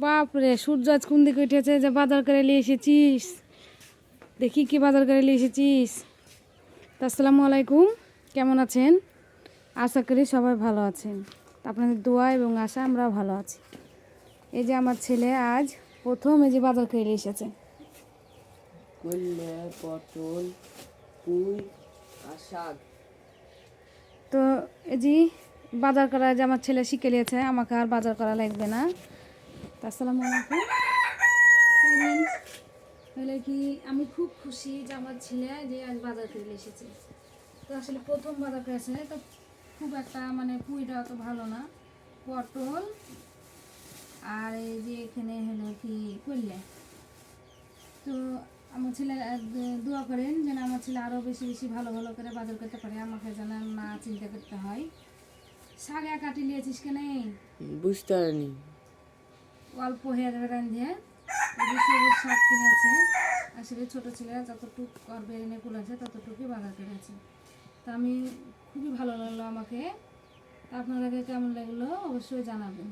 বাপরে সূর্য আজ কোন দিকে উঠেছে যে বাজার করে নিয়ে এসেছিস দেখি কি বাজার করে নিয়ে এসেছিস আসসালামু আলাইকুম কেমন আছেন আশা করি সবাই ভালো আছেন আপনাদের দোয়া এবং আশা আমরাও ভালো আছি এই যে আমার ছেলে আজ প্রথম এই যে বাজার করে নিয়ে এসেছে কল্যা পটল পুঁই আর শাক। তো এই যে বাজার করা যে আমার ছেলে শিখে নিয়েছে আমাকে আর বাজার করা লাগবে না আসসালামু আলাইকুম তাহলে কি আমি খুব খুশি যে আমার ছেলে যে আজ বাজার করে নিয়ে এসেছে তো আসলে প্রথম বাজার করেছে তো খুব একটা মানে পুঁইটা অত ভালো না পটল আর এই যে এখানে হলো কি করলে তো আমার ছেলে দোয়া করেন যেন আমার ছেলে আরও বেশি বেশি ভালো ভালো করে বাজার করতে পারে আমাকে যেন না চিন্তা করতে হয় শাক কাটি নিয়েছিস কেন বুঝতে পারিনি অল্প হয়ে যাবে রান্ধে সবুজ শাক কিনেছে আসলে ছোটো ছেলেরা যতটুকু করবে এনে কুলেছে ততটুকুই বাজার করেছে তা আমি খুবই ভালো লাগলো আমাকে আপনাদেরকে কেমন লাগলো অবশ্যই জানাবেন।